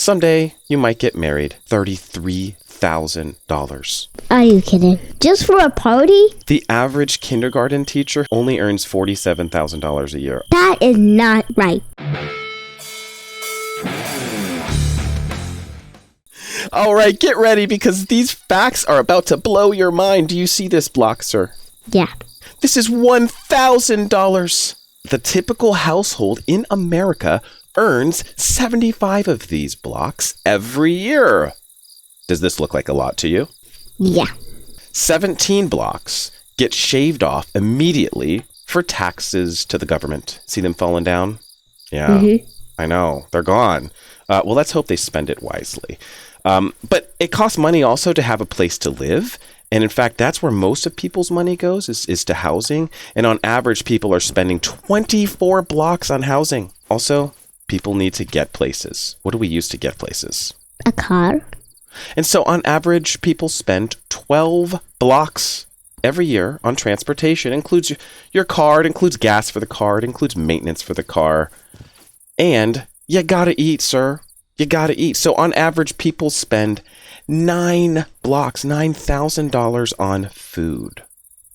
Someday you might get married. $33,000. Are you kidding? Just for a party? The average kindergarten teacher only earns $47,000 a year. That is not right. All right, get ready because these facts are about to blow your mind. Do you see this block, sir? Yeah. This is $1,000. The typical household in America earns 75 of these blocks every year. Does this look like a lot to you? Yeah. 17 blocks get shaved off immediately for taxes to the government. See them falling down? Yeah, I know. They're gone. Well, let's hope they spend it wisely. But it costs money also to have a place to live. And in fact, that's where most of people's money goes is to housing. And on average, people are spending 24 blocks on housing. Also, people need to get places. What do we use to get places? A car. And so on average, people spend 12 blocks every year on transportation. It includes your car, it includes gas for the car, it includes maintenance for the car. And you gotta eat, sir. You gotta eat. So on average, people spend 9 blocks, $9,000 on food,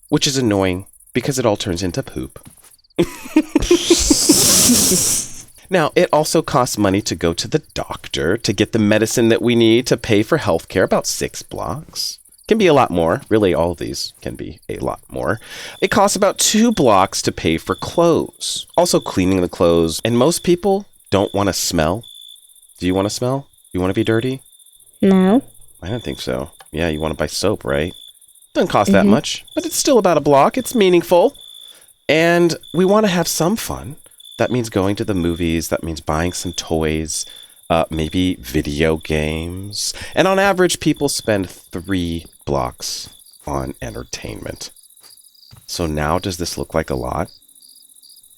which is annoying because it all turns into poop. Now, it also costs money to go to the doctor, to get the medicine that we need, to pay for healthcare, about 6 blocks. Can be a lot more. Really, all of these can be a lot more. It costs about 2 blocks to pay for clothes. Also cleaning the clothes. And most people don't want to smell. Do you want to smell? You want to be dirty? No. I don't think so. Yeah, you want to buy soap, right? Doesn't cost that much, but it's still about a block. It's meaningful. And we want to have some fun. That means going to the movies. That means buying some toys, maybe video games. And on average, people spend 3 blocks on entertainment. So now, does this look like a lot?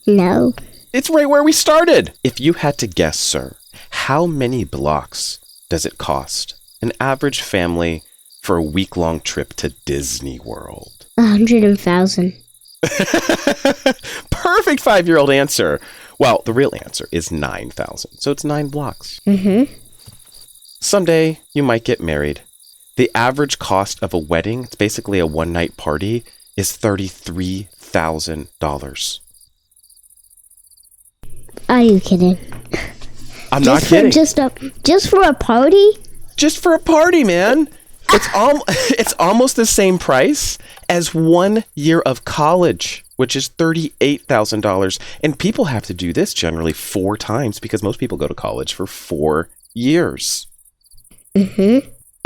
No. It's right where we started. If you had to guess, sir, how many blocks does it cost an average family for a week-long trip to Disney World? 100,000. Perfect 5-year-old answer. Well, the real answer is 9,000. So it's 9 blocks. Someday you might get married. The average cost of a wedding, it's basically a one-night party, is $33,000. Are you kidding? I'm not kidding. Just for a party? Just for a party, man. It's almost the same price as 1 year of college, which is $38,000. And people have to do this generally 4 times because most people go to college for 4 years. A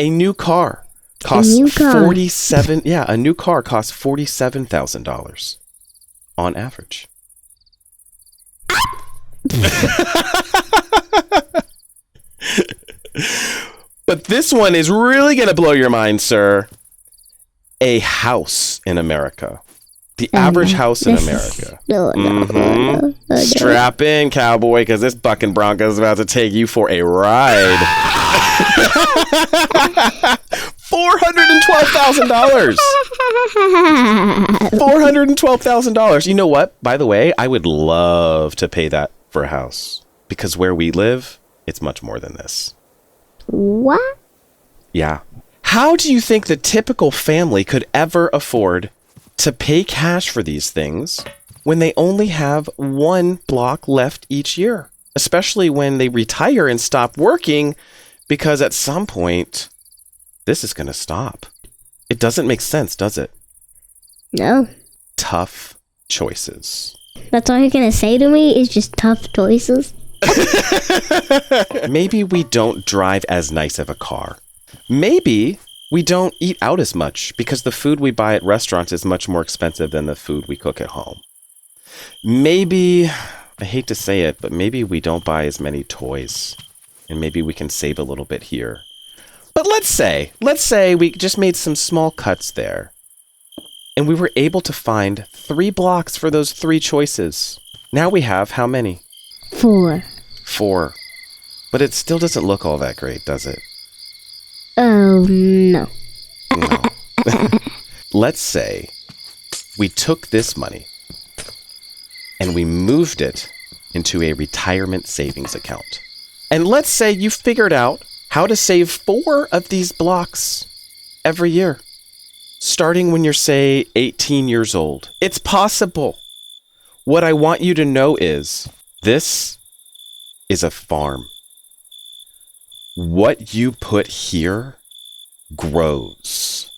new car costs $47,000 on average. But this one is really going to blow your mind, sir. A house in America. The average house in America. No. Strap in, cowboy, because this bucking Bronco is about to take you for a ride. $412,000. $412,000. You know what? By the way, I would love to pay that for a house. Because where we live, it's much more than this. What? Yeah. How do you think the typical family could ever afford to pay cash for these things when they only have 1 block left each year? Especially when they retire and stop working, because at some point, this is going to stop. It doesn't make sense, does it? No. Tough choices. That's all you're going to say to me is just tough choices? Maybe we don't drive as nice of a car. Maybe we don't eat out as much because the food we buy at restaurants is much more expensive than the food we cook at home. Maybe, I hate to say it, but maybe we don't buy as many toys. And maybe we can save a little bit here. But let's say we just made some small cuts there. And we were able to find 3 blocks for those 3 choices. Now we have how many? 4. 4. But it still doesn't look all that great, does it? Oh, no. No. Let's say we took this money and we moved it into a retirement savings account. And let's say you figured out how to save 4 of these blocks every year, starting when you're, say, 18 years old. It's possible. What I want you to know is this is a farm. What you put here grows.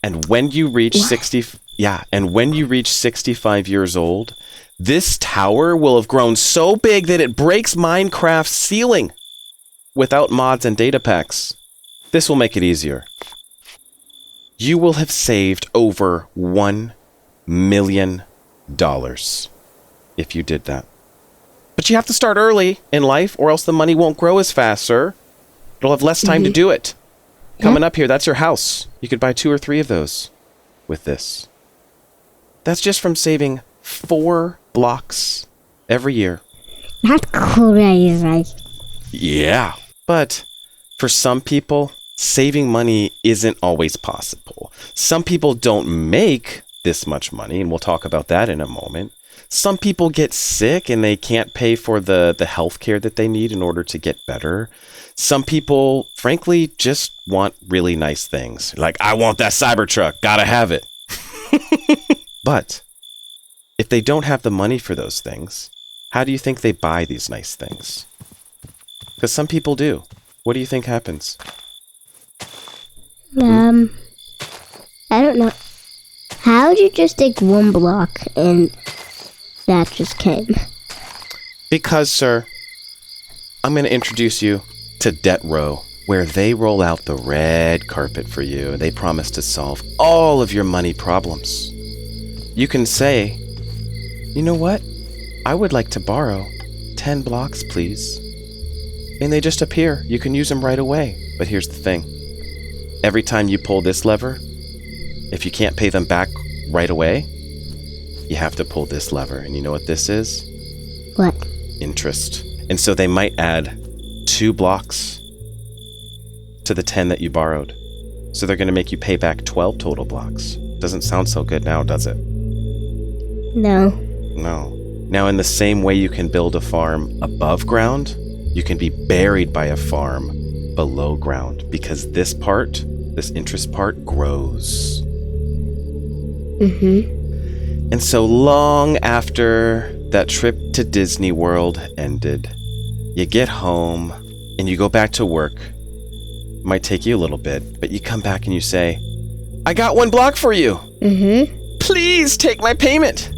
And when you reach 65 years old, this tower will have grown so big that it breaks Minecraft's ceiling without mods and data packs. This will make it easier. You will have saved over $1 million if you did that. But you have to start early in life or else the money won't grow as fast, sir. You'll have less time to do it. Coming up here, that's your house. You could buy 2 or 3 of those with this. That's just from saving 4 blocks every year. That's crazy. Yeah. But for some people, saving money isn't always possible. Some people don't make this much money, and we'll talk about that in a moment. Some people get sick and they can't pay for the health care that they need in order to get better. Some people, frankly, just want really nice things. Like, I want that Cybertruck, gotta have it. But if they don't have the money for those things, how do you think they buy these nice things? Because some people do. What do you think happens? I don't know. How'd you just take 1 block and that just came? Because, sir, I'm going to introduce you to Debt Row, where they roll out the red carpet for you. They promise to solve all of your money problems. You can say, you know what? I would like to borrow 10 blocks, please. And they just appear. You can use them right away. But here's the thing. Every time you pull this lever, if you can't pay them back right away, you have to pull this lever. And you know what this is? What? Interest. And so they might add 2 blocks to the 10 that you borrowed. So they're going to make you pay back 12 total blocks. Doesn't sound so good now, does it? No. No. Now, in the same way you can build a farm above ground, you can be buried by a farm below ground, because this part, this interest part, grows. And so long after that trip to Disney World ended, you get home and you go back to work. It might take you a little bit, but you come back and you say, I got 1 block for you. Please take my payment.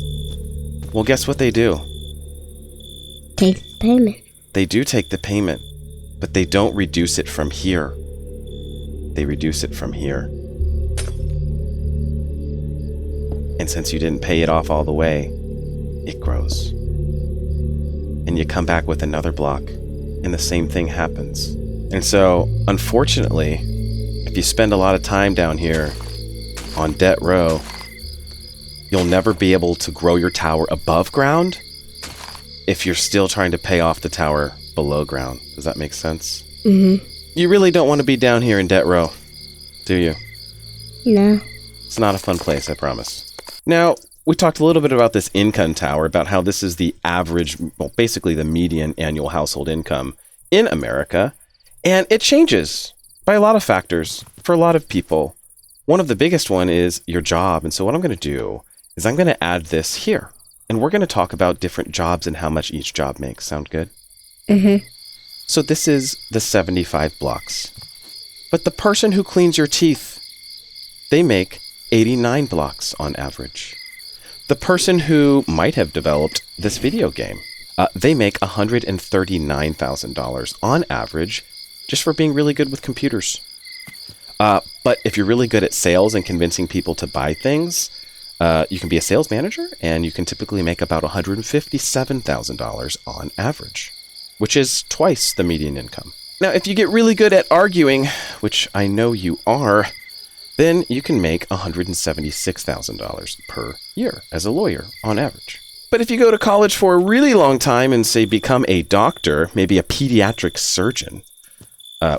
Well, guess what they do? Take the payment. They do take the payment, but they don't reduce it from here. They reduce it from here. And since you didn't pay it off all the way, it grows. And you come back with another block, and the same thing happens. And so, unfortunately, if you spend a lot of time down here on Debt Row, you'll never be able to grow your tower above ground if you're still trying to pay off the tower below ground. Does that make sense? You really don't want to be down here in Debt Row, do you? No. It's not a fun place, I promise. Now, we talked a little bit about this income tower, about how this is the average, well, basically the median annual household income in America. And it changes by a lot of factors for a lot of people. One of the biggest one is your job. And so what I'm going to do is I'm going to add this here. And we're going to talk about different jobs and how much each job makes. Sound good? So this is the 75 blocks. But the person who cleans your teeth, they make 89 blocks on average. The person who might have developed this video game, they make $139,000 on average just for being really good with computers. But if you're really good at sales and convincing people to buy things, you can be a sales manager, and you can typically make about $157,000 on average, which is twice the median income. Now, if you get really good at arguing, which I know you are, then you can make $176,000 per year as a lawyer on average. But if you go to college for a really long time and, say, become a doctor, maybe a pediatric surgeon,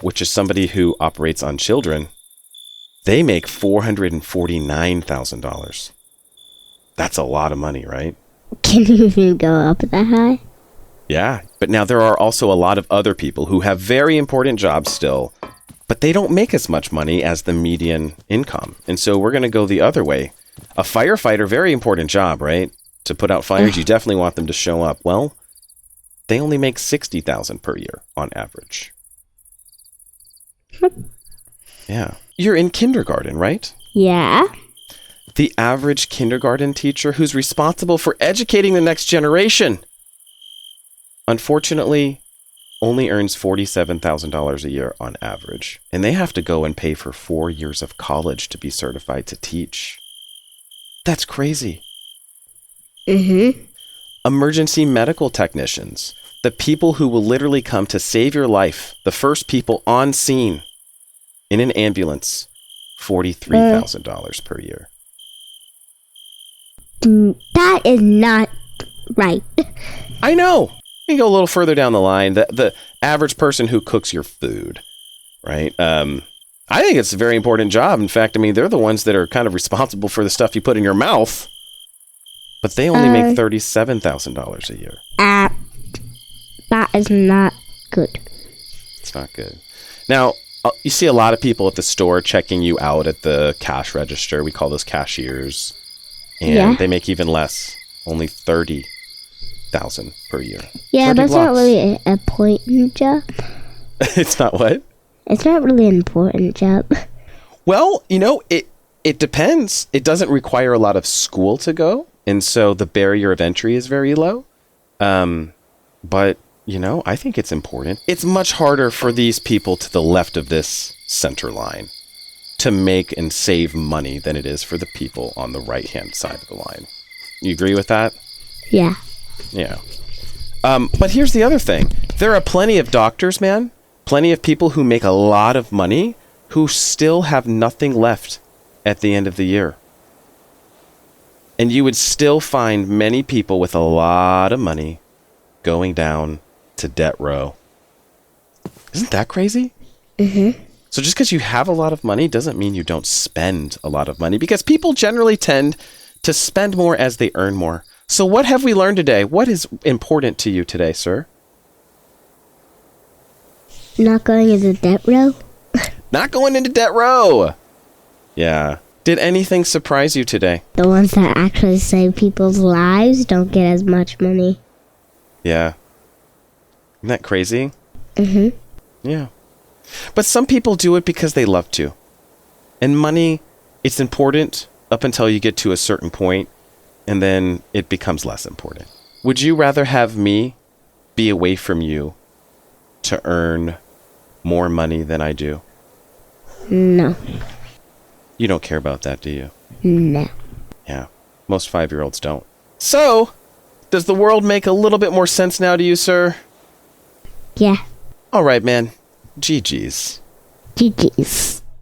which is somebody who operates on children, they make $449,000. That's a lot of money, right? Can you even go up that high? Yeah. But now there are also a lot of other people who have very important jobs still, but they don't make as much money as the median income. And so we're going to go the other way. A firefighter, very important job, right? To put out fires, you definitely want them to show up. Well, they only make $60,000 per year on average. Yeah. You're in kindergarten, right? Yeah. The average kindergarten teacher who's responsible for educating the next generation, unfortunately, only earns $47,000 a year on average. And they have to go and pay for 4 years of college to be certified to teach. That's crazy. Mm-hmm. Emergency medical technicians, the people who will literally come to save your life, the first people on scene in an ambulance, $43,000 per year. That is not right. I know. You go a little further down the line. The average person who cooks your food, right? I think it's a very important job. In fact, I mean, they're the ones that are kind of responsible for the stuff you put in your mouth. But they only make $37,000 a year. That is not good. It's not good. Now, you see a lot of people at the store checking you out at the cash register. We call those cashiers. And they make even less. Only $30,000 per year. Yeah, but it's not really an important job. It's not what? It's not really an important job. Well, you know, it depends. It doesn't require a lot of school to go. And so the barrier of entry is very low. But, you know, I think it's important. It's much harder for these people to the left of this center line to make and save money than it is for the people on the right-hand side of the line. You agree with that? Yeah. Yeah. But here's the other thing. There are plenty of doctors, man. Plenty of people who make a lot of money who still have nothing left at the end of the year. And you would still find many people with a lot of money going down to debt row. Isn't that crazy? Mm-hmm. So just because you have a lot of money doesn't mean you don't spend a lot of money, because people generally tend to spend more as they earn more. So what have we learned today? What is important to you today, sir? Not going into debt row? Not going into debt row. Yeah. Did anything surprise you today? The ones that actually save people's lives don't get as much money. Yeah. Isn't that crazy? Mm-hmm. Yeah. But some people do it because they love to. And money, it's important up until you get to a certain point, and then it becomes less important. Would you rather have me be away from you to earn more money than I do? No. You don't care about that, do you? No. Yeah. Most 5-year-olds don't. So, does the world make a little bit more sense now to you, sir? Yeah. All right, man. GG's. GG's.